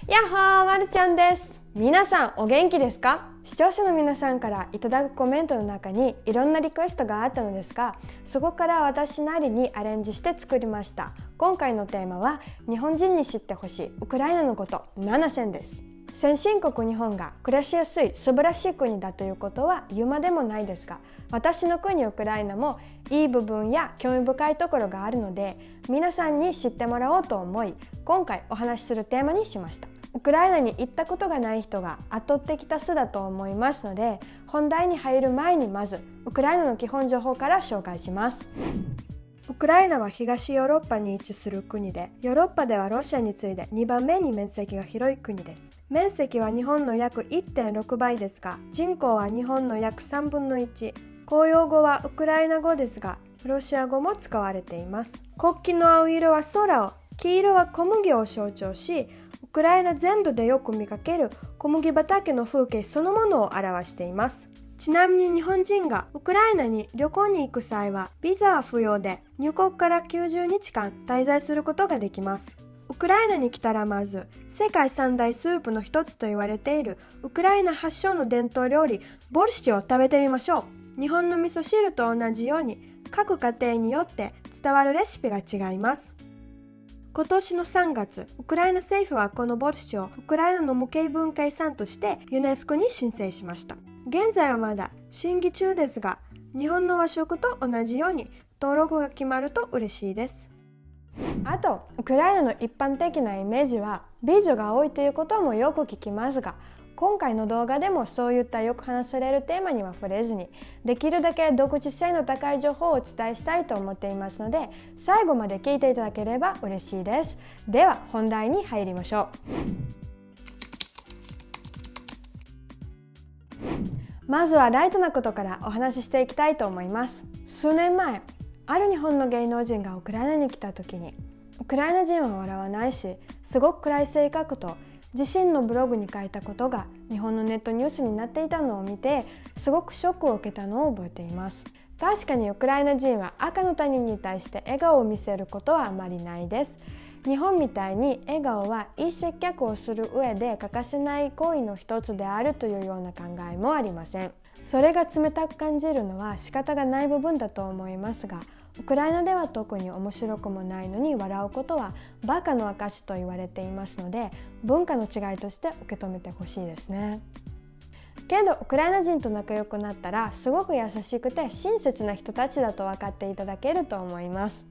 やっほー、まるちゃんです。皆さんお元気ですか？視聴者の皆さんからいただくコメントの中にいろんなリクエストがあったのですが、そこから私なりにアレンジして作りました。今回のテーマは日本人に知ってほしいウクライナのこと7選です。先進国日本が暮らしやすい素晴らしい国だということは言うまでもないですが、私の国ウクライナもいい部分や興味深いところがあるので、皆さんに知ってもらおうと思い、今回お話しするテーマにしました。ウクライナに行ったことがない人が圧倒的多数だと思いますので、本題に入る前にまずウクライナの基本情報から紹介します。ウクライナは東ヨーロッパに位置する国で、ヨーロッパではロシアに次いで2番目に面積が広い国です。面積は日本の約 1.6 倍ですが、人口は日本の約3分の1。公用語はウクライナ語ですが、ロシア語も使われています。国旗の青色は空を、黄色は小麦を象徴し、ウクライナ全土でよく見かける小麦畑の風景そのものを表しています。ちなみに日本人がウクライナに旅行に行く際はビザは不要で、入国から90日間滞在することができます。ウクライナに来たらまず世界三大スープの一つと言われているウクライナ発祥の伝統料理ボルシチを食べてみましょう。日本の味噌汁と同じように各家庭によって伝わるレシピが違います。今年の3月、ウクライナ政府はこのボルシチをウクライナの無形文化遺産としてユネスコに申請しました。現在はまだ審議中ですが、日本の和食と同じように登録が決まると嬉しいです。あと、ウクライナの一般的なイメージは美女が多いということもよく聞きますが、今回の動画でもそういったよく話されるテーマには触れずに、できるだけ独自性の高い情報をお伝えしたいと思っていますので、最後まで聞いていただければ嬉しいです。では本題に入りましょう。まずはライトなことからお話ししていきたいと思います。数年前、ある日本の芸能人がウクライナに来た時に、ウクライナ人は笑わないし、すごく暗い性格と自身のブログに書いたことが日本のネットニュースになっていたのを見て、すごくショックを受けたのを覚えています。確かにウクライナ人は赤の他人に対して笑顔を見せることはあまりないです。日本みたいに笑顔はいい接客をする上で欠かせない行為の一つであるというような考えもありません。それが冷たく感じるのは仕方がない部分だと思いますが、ウクライナでは特に面白くもないのに笑うことはバカの証と言われていますので、文化の違いとして受け止めてほしいですね。けどウクライナ人と仲良くなったらすごく優しくて親切な人たちだと分かっていただけると思います。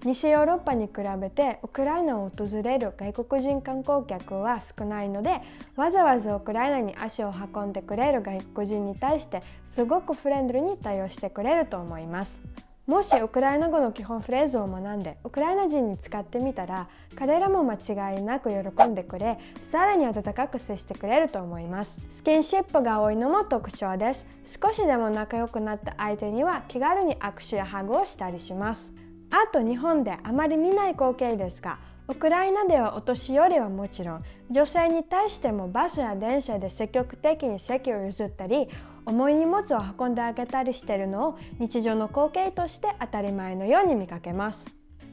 西ヨーロッパに比べてウクライナを訪れる外国人観光客は少ないので、わざわざウクライナに足を運んでくれる外国人に対してすごくフレンドリーに対応してくれると思います。もしウクライナ語の基本フレーズを学んでウクライナ人に使ってみたら、彼らも間違いなく喜んでくれ、さらに温かく接してくれると思います。スキンシップが多いのも特徴です。少しでも仲良くなった相手には気軽に握手やハグをしたりします。あと、日本であまり見ない光景ですが、ウクライナではお年寄りはもちろん、女性に対してもバスや電車で積極的に席を譲ったり、重い荷物を運んであげたりしているのを日常の光景として当たり前のように見かけます。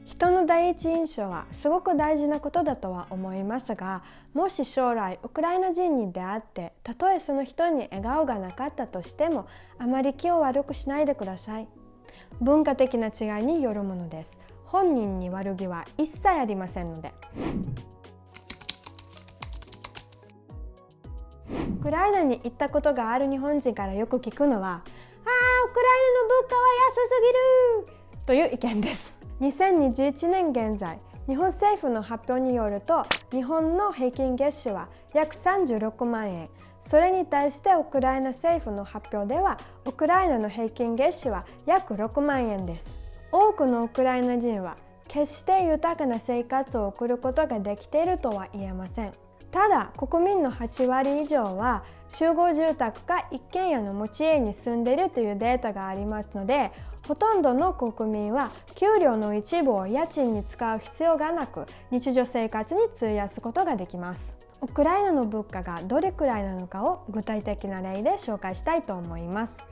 人の第一印象はすごく大事なことだとは思いますが、もし将来ウクライナ人に出会って、たとえその人に笑顔がなかったとしても、あまり気を悪くしないでください。文化的な違いによるものです。本人に悪気は一切ありませんので。ウクライナに行ったことがある日本人からよく聞くのは、ウクライナの物価は安すぎるという意見です。2021年現在、日本政府の発表によると、日本の平均月収は約36万円。それに対してウクライナ政府の発表では、ウクライナの平均月収は約6万円です。多くのウクライナ人は決して豊かな生活を送ることができているとは言えません。ただ、国民の8割以上は集合住宅か一軒家の持ち家に住んでいるというデータがありますので、ほとんどの国民は給料の一部を家賃に使う必要がなく、日常生活に費やすことができます。ウクライナの物価がどれくらいなのかを具体的な例で紹介したいと思います。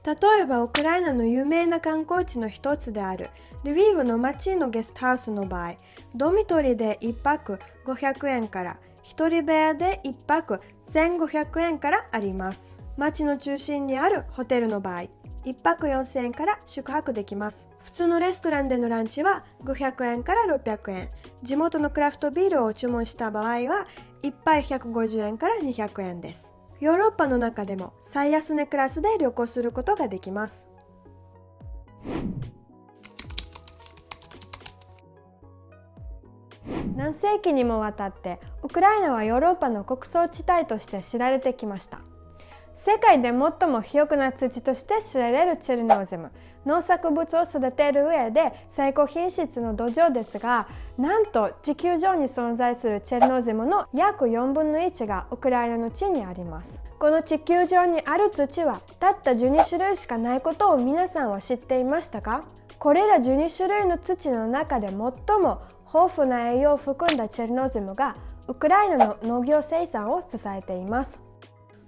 例えばウクライナの有名な観光地の一つであるルビーブの町のゲストハウスの場合、ドミトリーで1泊500円から一人部屋で1泊1500円からあります。街の中心にあるホテルの場合、1泊4000円から宿泊できます。普通のレストランでのランチは500円から600円。地元のクラフトビールを注文した場合は1杯150円から200円です。ヨーロッパの中でも最安値クラスで旅行することができます。何世紀にもわたってウクライナはヨーロッパの穀倉地帯として知られてきました。世界で最も肥沃な土として知られるチェルノーゼム、農作物を育てる上で最高品質の土壌ですが、なんと地球上に存在するチェルノーゼムの約4分の1がウクライナの地にあります。この地球上にある土はたった12種類しかないことを皆さんは知っていましたか？これら12種類の土の中で最も豊富な栄養を含んだチェルノーゼムがウクライナの農業生産を支えています。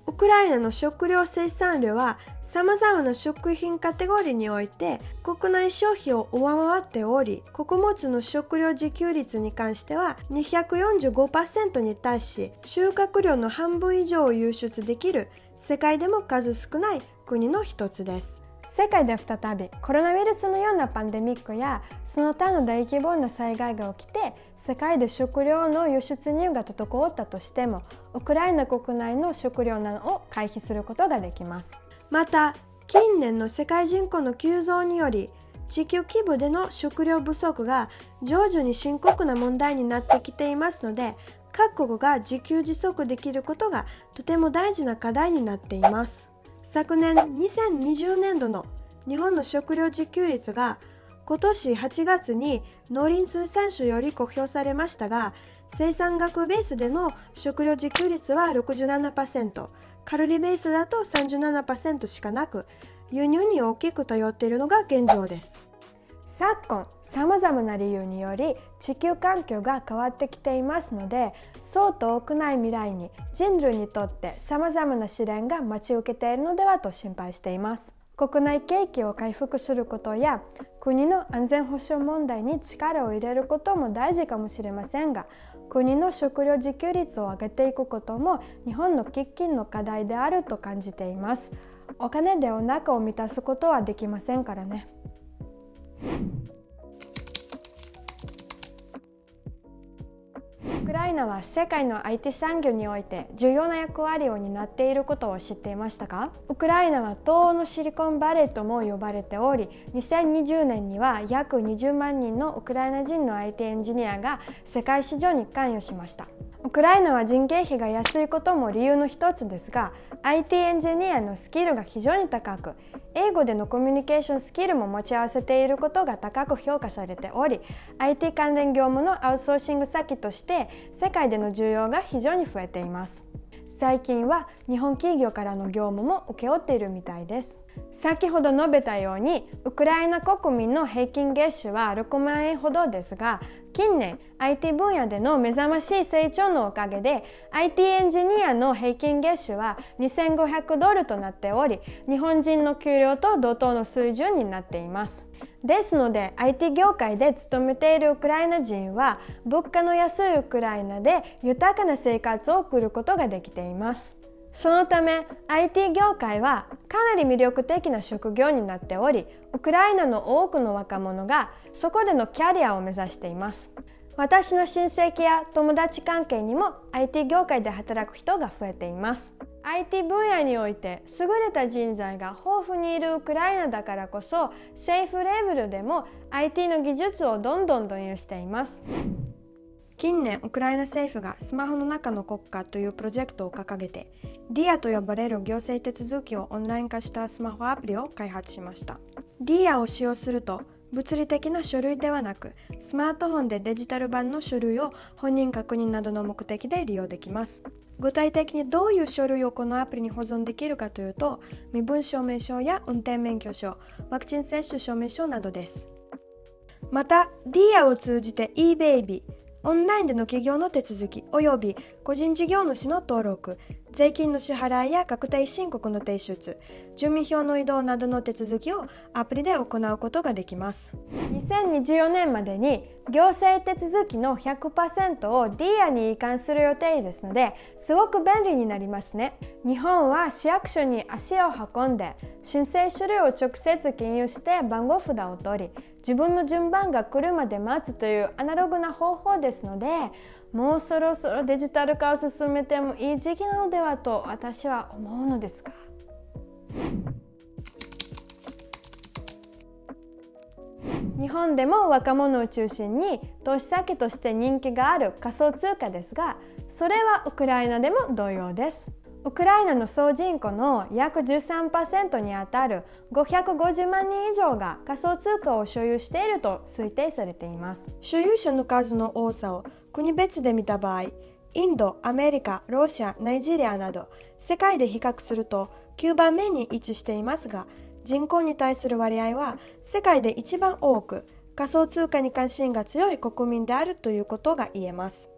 ウクライナの食料生産量はさまざまな食品カテゴリーにおいて国内消費を上回っており、穀物の食料自給率に関しては 245% に達し、収穫量の半分以上を輸出できる世界でも数少ない国の一つです。世界で再びコロナウイルスのようなパンデミックやその他の大規模な災害が起きて世界で食料の輸出入が滞ったとしても、ウクライナ国内の食料難を回避することができます。また近年の世界人口の急増により地球規模での食料不足が徐々に深刻な問題になってきていますので、各国が自給自足できることがとても大事な課題になっています。昨年2020年度の日本の食料自給率が今年8月に農林水産省より公表されましたが、生産額ベースでの食料自給率は 67%、カロリーベースだと 37% しかなく、輸入に大きく頼っているのが現状です。昨今、さまざまな理由により地球環境が変わってきていますので、そう遠くない未来に人類にとってさまざまな試練が待ち受けているのではと心配しています。国内景気を回復することや国の安全保障問題に力を入れることも大事かもしれませんが、国の食料自給率を上げていくことも日本の喫緊の課題であると感じています。お金でお腹を満たすことはできませんからね。ウクライナは世界の IT 産業において重要な役割を担っていることを知っていましたか？ウクライナは東欧のシリコンバレーとも呼ばれており、2020年には約20万人のウクライナ人の IT エンジニアが世界市場に関与しました。ウクライナは人件費が安いことも理由の一つですが、 IT エンジニアのスキルが非常に高く、英語でのコミュニケーションスキルも持ち合わせていることが高く評価されており、 IT 関連業務のアウトソーシング先として世界での需要が非常に増えています。最近は日本企業からの業務も請け負っているみたいです。先ほど述べたようにウクライナ国民の平均月収は6万円ほどですが、近年 IT 分野での目覚ましい成長のおかげで IT エンジニアの平均月収は$2500となっており、日本人の給料と同等の水準になっています。ですので IT 業界で勤めているウクライナ人は物価の安いウクライナで豊かな生活を送ることができています。そのため IT 業界はかなり魅力的な職業になっており、ウクライナの多くの若者がそこでのキャリアを目指しています。私の親戚や友達関係にも IT 業界で働く人が増えています。IT 分野において優れた人材が豊富にいるウクライナだからこそ、政府レベルでも IT の技術をどんどん導入しています。近年ウクライナ政府がスマホの中の国家というプロジェクトを掲げて、DIA と呼ばれる行政手続きをオンライン化したスマホアプリを開発しました。 DIA を使用すると物理的な書類ではなく、スマートフォンでデジタル版の書類を本人確認などの目的で利用できます。具体的にどういう書類をこのアプリに保存できるかというと、身分証明書や運転免許証、ワクチン接種証明書などです。また DIA を通じて eBaby、オンラインでの企業の手続きおよび個人事業主の登録、税金の支払いや確定申告の提出、住民票の移動などの手続きをアプリで行うことができます。2024年までに行政手続きの 100% を DIA に移管する予定ですので、すごく便利になりますね。日本は市役所に足を運んで申請書類を直接記入して番号札を取り、自分の順番が来るまで待つというアナログな方法ですので、もうそろそろデジタル化を進めてもいい時期なのではと私は思うのですが。日本でも若者を中心に投資先として人気がある仮想通貨ですが、それはウクライナでも同様です。ウクライナの総人口の約 13% にあたる550万人以上が仮想通貨を所有していると推定されています。所有者の数の多さを国別で見た場合、インド、アメリカ、ロシア、ナイジェリアなど世界で比較すると9番目に位置していますが、人口に対する割合は世界で一番多く、仮想通貨に関心が強い国民であるということが言えます。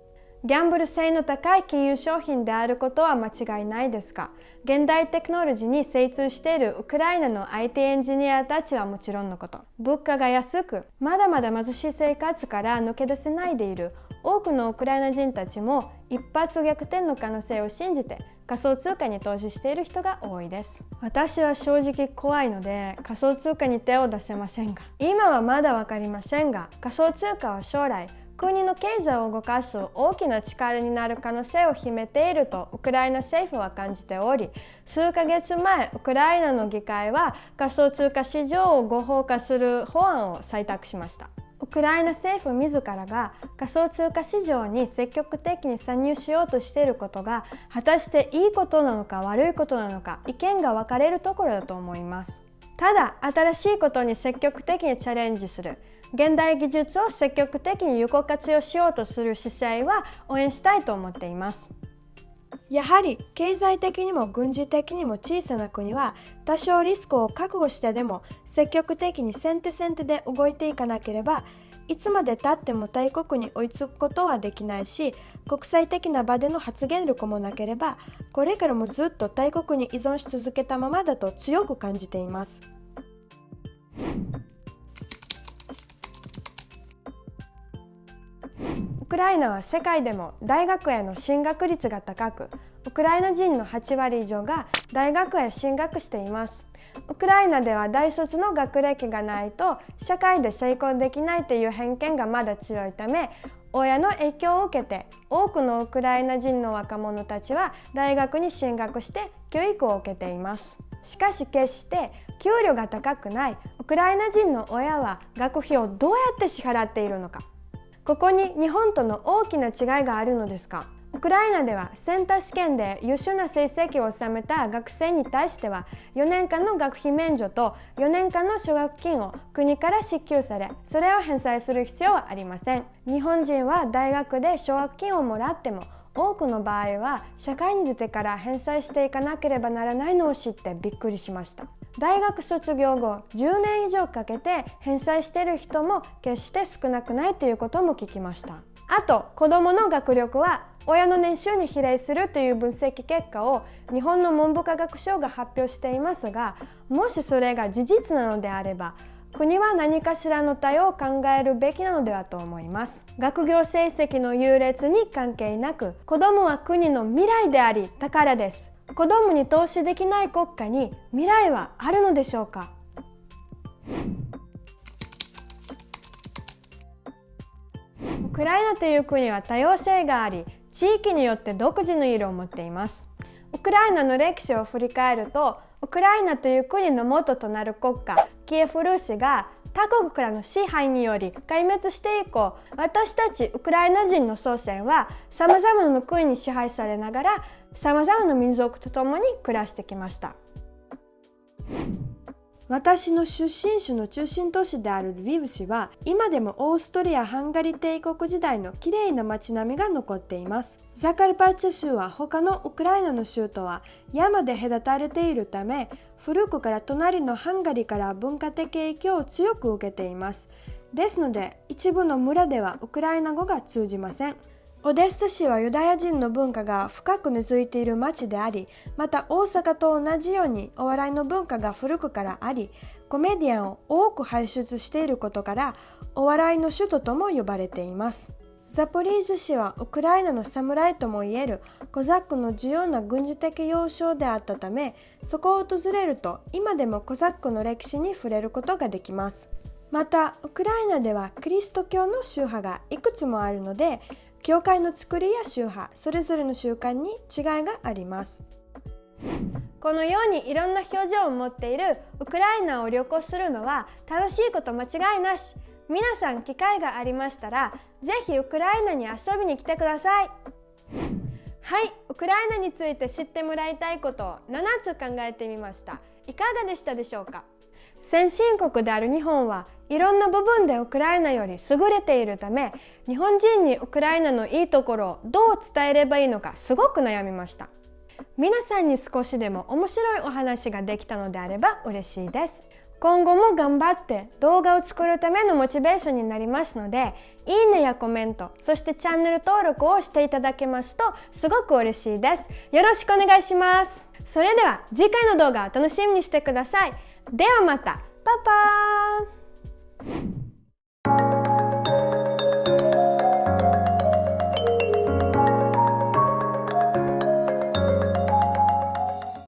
ギャンブル性の高い金融商品であることは間違いないですが、現代テクノロジーに精通しているウクライナの IT エンジニアたちはもちろんのこと、物価が安く、まだまだ貧しい生活から抜け出せないでいる多くのウクライナ人たちも一発逆転の可能性を信じて仮想通貨に投資している人が多いです。私は正直怖いので仮想通貨に手を出せませんが、今はまだ分かりませんが、仮想通貨は将来国の経済を動かす大きな力になる可能性を秘めているとウクライナ政府は感じており、数ヶ月前ウクライナの議会は仮想通貨市場を合法化する法案を採択しました。ウクライナ政府自らが仮想通貨市場に積極的に参入しようとしていることが果たしていいことなのか悪いことなのか、意見が分かれるところだと思います。ただ新しいことに積極的にチャレンジする、現代技術を積極的に有効活用しようとする姿勢は応援したいと思っています。やはり経済的にも軍事的にも小さな国は多少リスクを覚悟してでも積極的に先手で動いていかなければ、いつまでたっても大国に追いつくことはできないし、国際的な場での発言力もなければ、これからもずっと大国に依存し続けたままだと強く感じています。ウクライナは世界でも大学への進学率が高く、ウクライナ人の8割以上が大学へ進学しています。ウクライナでは大卒の学歴がないと社会で成功できないという偏見がまだ強いため、親の影響を受けて多くのウクライナ人の若者たちは大学に進学して教育を受けています。しかし決して給料が高くないウクライナ人の親は学費をどうやって支払っているのか。ここに日本との大きな違いがあるのですが、ウクライナではセンター試験で優秀な成績を収めた学生に対しては4年間の学費免除と4年間の奨学金を国から支給され、それを返済する必要はありません。日本人は大学で奨学金をもらっても多くの場合は社会に出てから返済していかなければならないのを知ってびっくりしました。大学卒業後10年以上かけて返済している人も決して少なくないということも聞きました。あと、子どもの学力は親の年収に比例するという分析結果を日本の文部科学省が発表していますが、もしそれが事実なのであれば、国は何かしらの対応を考えるべきなのではと思います。学業成績の優劣に関係なく、子どもは国の未来であり宝です。子どもに投資できない国家に未来はあるのでしょうか。ウクライナという国は多様性があり、地域によって独自の色を持っています。ウクライナの歴史を振り返ると、ウクライナという国の元となる国家キエフ・ルーシが他国からの支配により壊滅して以降、私たちウクライナ人の祖先はさまざまな国に支配されながらさまざまな民族と共に暮らしてきました。私の出身地の中心都市であるルビブ市は今でもオーストリア・ハンガリー帝国時代のきれいな街並みが残っています。ザカルパッチェ州は他のウクライナの州とは山で隔たれているため、古くから隣のハンガリーから文化的影響を強く受けています。ですので一部の村ではウクライナ語が通じません。オデッサ市はユダヤ人の文化が深く根付いている町であり、また大阪と同じようにお笑いの文化が古くからあり、コメディアンを多く輩出していることからお笑いの首都とも呼ばれています。ザポリージャ市はウクライナの侍ともいえるコザックの重要な軍事的要衝であったため、そこを訪れると今でもコザックの歴史に触れることができます。またウクライナではキリスト教の宗派がいくつもあるので、教会の作りや宗派それぞれの習慣に違いがあります。このようにいろんな表情を持っているウクライナを旅行するのは楽しいこと間違いなし。皆さん機会がありましたらぜひウクライナに遊びに来てください。はい、ウクライナについて知ってもらいたいことを7つ考えてみました。いかがでしたでしょうか。先進国である日本はいろんな部分でウクライナより優れているため、日本人にウクライナのいいところをどう伝えればいいのかすごく悩みました。皆さんに少しでも面白いお話ができたのであれば嬉しいです。今後も頑張って動画を作るためのモチベーションになりますので、いいねやコメント、そしてチャンネル登録をしていただけますとすごく嬉しいです。よろしくお願いします。それでは次回の動画を楽しみにしてください。ではまた。パパーン。